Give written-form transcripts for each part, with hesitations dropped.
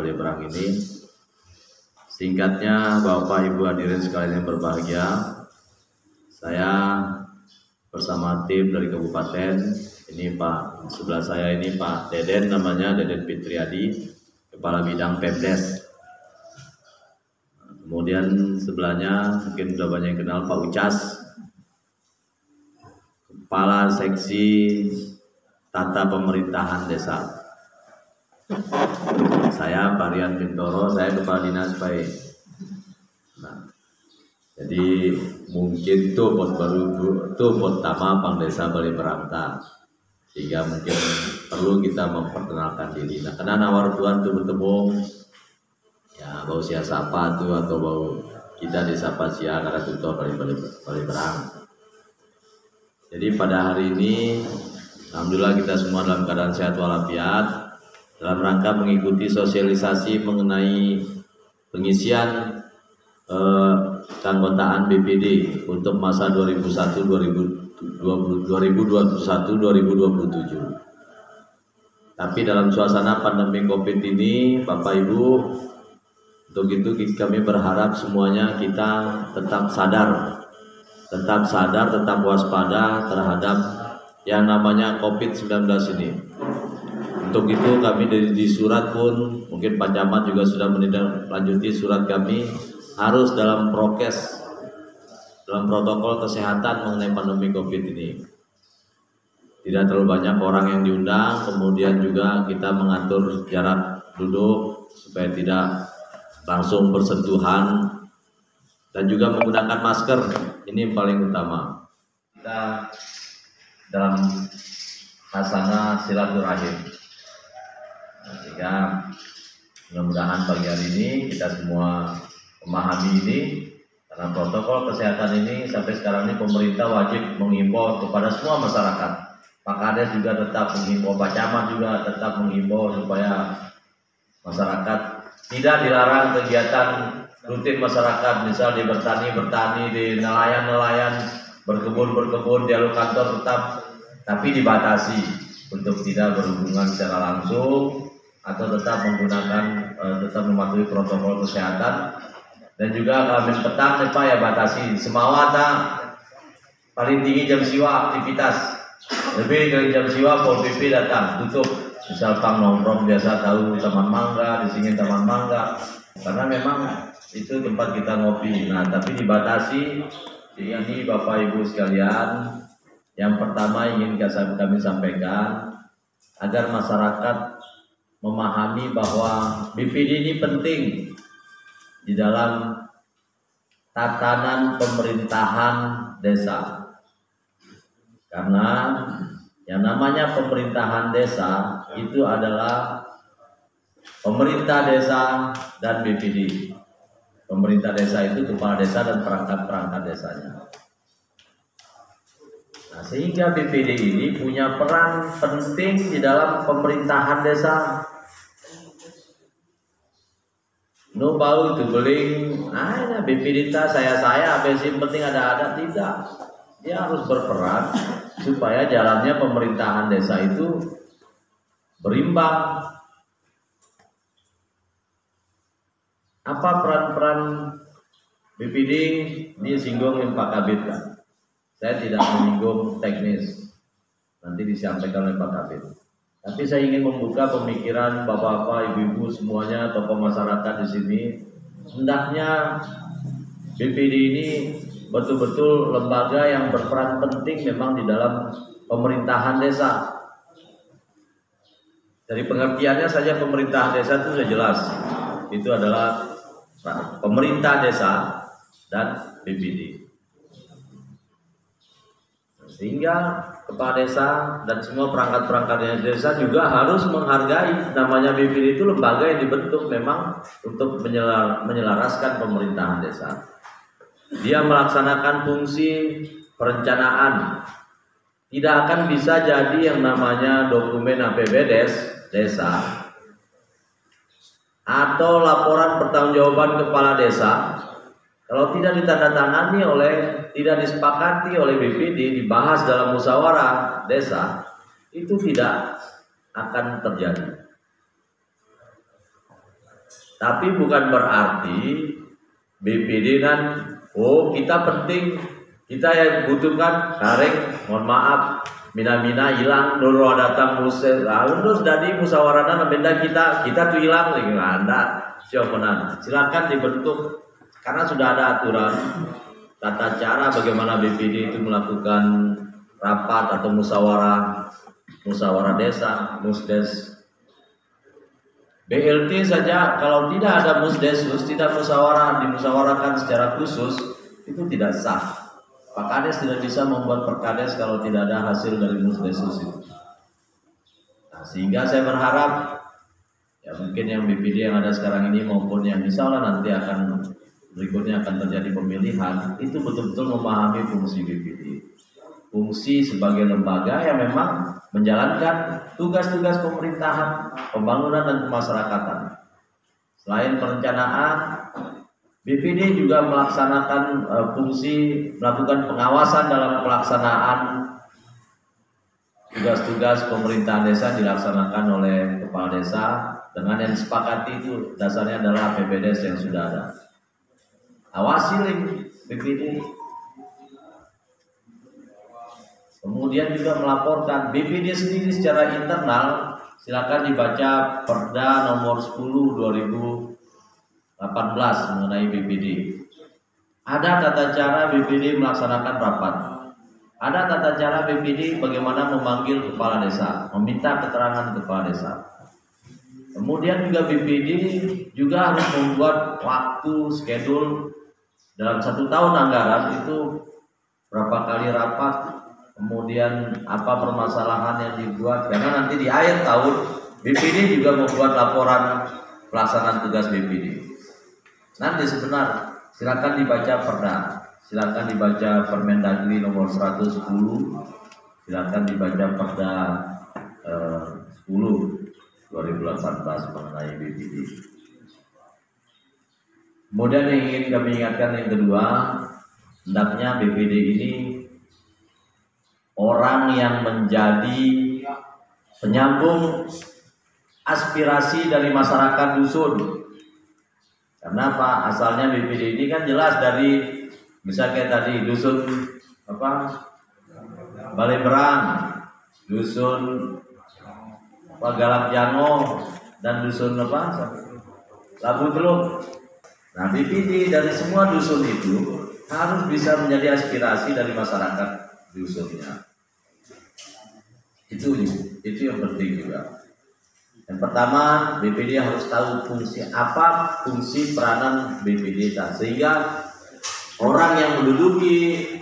Baliberang ini. Singkatnya, Bapak Ibu hadirin sekalian yang berbahagia, saya bersama tim dari kabupaten, ini Pak sebelah saya ini Pak Deden, namanya Deden Fitriadi, Kepala Bidang Pemdes. Kemudian sebelahnya mungkin sudah banyak yang kenal Pak Ucas, Kepala Seksi Tata Pemerintahan Desa. Saya Pak Rian Pintoro, saya Kepala Dinas PAI. Nah, jadi mungkin itu pertama Pang Desa Baliberang, sehingga mungkin perlu kita memperkenalkan diri. Nah, karena nawar Tuhan tuh bertemu, ya bau sia sapa tuh atau bau kita disapa sia karena tutup Baliberang. Jadi pada hari ini, alhamdulillah kita semua dalam keadaan sehat walafiat, dalam rangka mengikuti sosialisasi mengenai pengisian keanggotaan BPD untuk masa 2021-2027. Tapi dalam suasana pandemi COVID ini, Bapak Ibu, untuk itu kami berharap semuanya kita tetap sadar, tetap waspada terhadap yang namanya COVID-19 ini. Untuk itu kami di surat pun, mungkin Pak Camat juga sudah menindaklanjuti surat kami, harus dalam prokes, dalam protokol kesehatan mengenai pandemi COVID ini. Tidak terlalu banyak orang yang diundang, kemudian juga kita mengatur jarak duduk supaya tidak langsung bersentuhan, dan juga menggunakan masker, ini yang paling utama. Kita dalam hasanah silaturahim. Sehingga mudah-mudahan pagi hari ini kita semua memahami ini, karena protokol kesehatan ini sampai sekarang ini pemerintah wajib menghimbau kepada semua masyarakat. Pak Kades juga tetap menghimbau, Pak Camat juga tetap menghimbau supaya masyarakat tidak dilarang kegiatan rutin masyarakat, misal di bertani, di nelayan, berkebun, dialog kantor tetap, tapi dibatasi untuk tidak berhubungan secara langsung, atau tetap mematuhi protokol kesehatan. Dan juga kalau petang Pak ya batasi semawata, paling tinggi jam siwa aktivitas, lebih dari jam siwa Pol PP datang tutup. Misal Pang nongkrong biasa tahu Taman Mangga, di sini Taman Mangga, karena memang itu tempat kita ngopi. Nah, tapi dibatasi. Ini Bapak Ibu sekalian, yang pertama ingin kami sampaikan agar masyarakat memahami bahwa BPD ini penting di dalam tatanan pemerintahan desa. Karena yang namanya pemerintahan desa itu adalah pemerintah desa dan BPD. Pemerintah desa itu kepala desa dan perangkat-perangkat desanya. Nah, sehingga BPD ini punya peran penting di dalam pemerintahan desa. No bau itu beling, BPD saya apa sih, penting ada tidak. Dia harus berperan supaya jalannya pemerintahan desa itu berimbang. Apa peran-peran BPD? Ini singgung yang Pak Kabit kan. Saya tidak menyinggung teknis, nanti disampaikan oleh Pak Kabit. Tapi saya ingin membuka pemikiran bapak-bapak, ibu-ibu semuanya, tokoh masyarakat di sini. Hendaknya BPD ini betul-betul lembaga yang berperan penting memang di dalam pemerintahan desa. Dari pengertiannya saja pemerintahan desa itu sudah jelas. Itu adalah pemerintah desa dan BPD. Sehingga kepala desa dan semua perangkat-perangkat desa juga harus menghargai, namanya BPD itu lembaga yang dibentuk memang untuk menyelaraskan pemerintahan desa. Dia melaksanakan fungsi perencanaan. Tidak akan bisa jadi yang namanya dokumen APBDes desa atau laporan pertanggungjawaban kepala desa kalau tidak ditandatangani tidak disepakati oleh BPD, dibahas dalam musyawarah desa, itu tidak akan terjadi. Tapi bukan berarti BPD kan, oh kita penting, kita yang butuhkan kareng, mohon maaf, mina-mina hilang, dulu datang musim, terus dari musyawarah benda kita tuh hilang lagi nggak ada, silakan dibentuk karena sudah ada aturan tata cara bagaimana BPD itu melakukan rapat atau musyawarah desa, musdes. BLT saja kalau tidak ada musdesus, tidak dimusyawarahkan secara khusus, itu tidak sah. Pak Kades tidak bisa membuat perkades kalau tidak ada hasil dari musdesus itu. Nah, sehingga saya berharap ya mungkin yang BPD yang ada sekarang ini maupun yang insya Allah nanti berikutnya akan terjadi pemilihan, itu betul-betul memahami fungsi BPD. Fungsi sebagai lembaga yang memang menjalankan tugas-tugas pemerintahan, pembangunan dan kemasyarakatan. Selain perencanaan, BPD juga melaksanakan fungsi melakukan pengawasan dalam pelaksanaan tugas-tugas pemerintahan desa dilaksanakan oleh kepala desa dengan yang disepakati itu dasarnya adalah APBDes yang sudah ada. Awasi BPD. Kemudian juga melaporkan BPD sendiri secara internal, silakan dibaca Perda nomor 10 2018 mengenai BPD. Ada tata cara BPD melaksanakan rapat. Ada tata cara BPD bagaimana memanggil kepala desa, meminta keterangan kepala desa. Kemudian juga BPD juga harus membuat waktu schedule dalam 1 tahun anggaran itu berapa kali rapat. Kemudian apa permasalahan yang dibuat, karena nanti di akhir tahun BPD juga membuat laporan pelaksanaan tugas BPD. Nanti sebenarnya silakan dibaca Perda, silakan dibaca Permendagri nomor 110, silakan dibaca Perda 10 2018 mengenai BPD. Kemudian yang ingin kami ingatkan yang kedua, hendaknya BPD ini orang yang menjadi penyambung aspirasi dari masyarakat dusun. Karena apa? Asalnya BPD ini kan jelas dari misalnya tadi dusun Balai Berang, dusun Galap Jango, dan dusun Labu Teluk. Nah, BPD dari semua dusun itu harus bisa menjadi aspirasi dari masyarakat dusunnya. Itu yang penting juga. Yang pertama, BPD harus tahu fungsi peranan BPD sehingga orang yang menduduki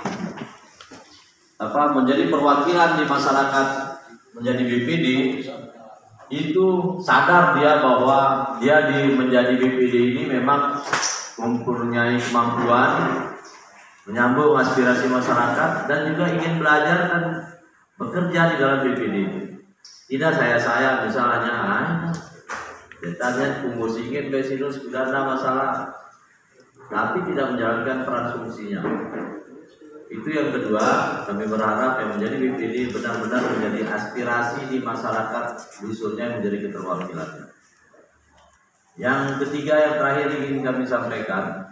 menjadi perwakilan di masyarakat menjadi BPD itu sadar dia bahwa dia menjadi BPD ini memang mempunyai kemampuan menyambung aspirasi masyarakat dan juga ingin belajar dan bekerja di dalam BPD itu. Tidak saya misalnya ditanya pengurus ingin besinus sudah ada masalah, tapi tidak menjalankan peran fungsinya. Itu yang kedua, kami berharap yang menjadi BPD benar-benar menjadi aspirasi di masyarakat dusunnya yang menjadi keterwakilannya. Yang ketiga, yang terakhir ingin kami sampaikan,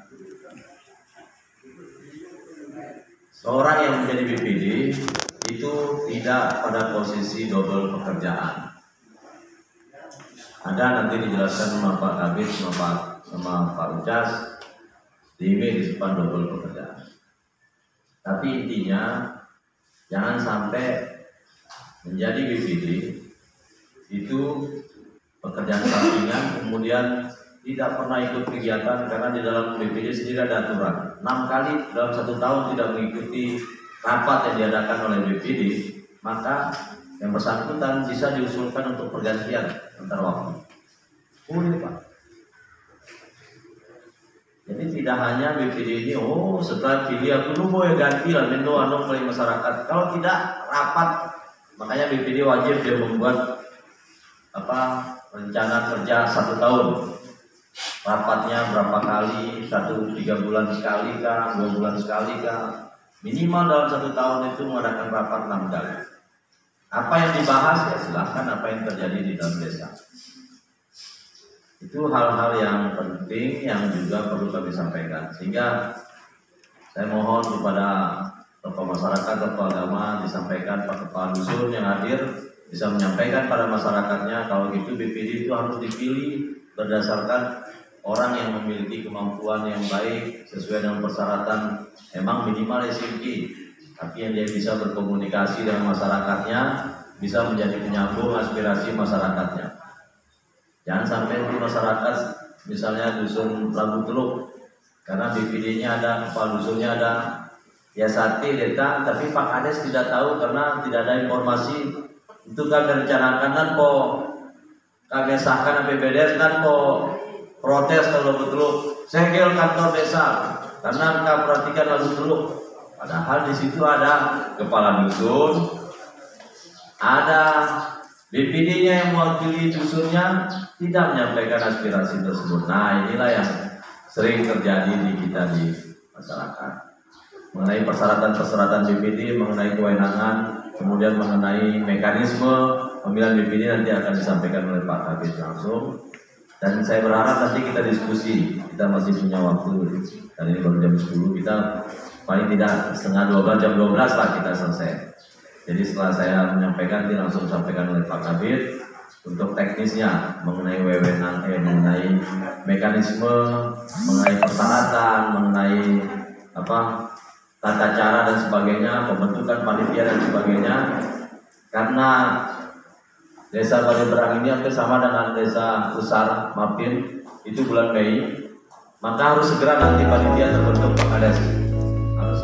seorang yang menjadi BPD itu tidak pada posisi double pekerjaan. Ada nanti dijelaskan sama Pak Kabit sama Pak Ucas di depan double pekerjaan. Tapi intinya jangan sampai menjadi BPD itu pekerjaan sampingan kemudian tidak pernah ikut kegiatan, karena di dalam BPD sendiri ada aturan 6 kali dalam 1 tahun tidak mengikuti rapat yang diadakan oleh BPD, maka yang bersangkutan bisa diusulkan untuk pergantian antar waktu. Boleh Pak. Jadi tidak hanya BPD ini, setelah pilih aku mau ganti lah, oleh masyarakat. Kalau tidak rapat, makanya BPD wajib dia membuat rencana kerja 1 tahun. Rapatnya berapa kali, 3 bulan sekali kah, 2 bulan sekali kah? Minimal dalam 1 tahun itu mengadakan rapat 6 kali. Apa yang dibahas ya silahkan apa yang terjadi di dalam desa. Itu hal-hal yang penting yang juga perlu kami sampaikan, sehingga saya mohon kepada tokoh masyarakat, tokoh agama disampaikan, Pak Kepala Dusun yang hadir bisa menyampaikan pada masyarakatnya kalau gitu BPD itu harus dipilih berdasarkan orang yang memiliki kemampuan yang baik sesuai dengan persyaratan, emang minimal SMP, tapi yang dia bisa berkomunikasi dengan masyarakatnya, bisa menjadi penyambung aspirasi masyarakatnya. Jangan sampai di masyarakat misalnya dusun Labu Teluk, karena BPD-nya ada, kepala dusunnya ada, ya sate datang, tapi Pak Kades tidak tahu karena tidak ada informasi. Itu kami rencanakan kan kami sahkan APBD kan protes kalau betul segel kantor desa karena enggak perhatikan Labu Teluk. Padahal di situ ada kepala dusun, ada BPD-nya yang mewakili dusunnya tidak menyampaikan aspirasi tersebut. Nah, inilah yang sering terjadi di kita di masyarakat. Mengenai persyaratan-persyaratan BPD, mengenai kewenangan, kemudian mengenai mekanisme pemilihan BPD nanti akan disampaikan oleh Pak Kabid langsung. Dan saya berharap nanti kita diskusi, kita masih punya waktu, dan ini baru jam 10, kita paling tidak setengah 12, jam 12 lah kita selesai. Jadi setelah saya menyampaikan, nanti langsung disampaikan oleh Pak Kabid untuk teknisnya mengenai wewenang, mengenai mekanisme, mengenai persyaratan, mengenai tata cara dan sebagainya, pembentukan panitia dan sebagainya. Karena desa Balieberang ini hampir sama dengan desa Usar Mapin, itu bulan Mei, maka harus segera nanti panitia terbentuk Pak Kades. Harus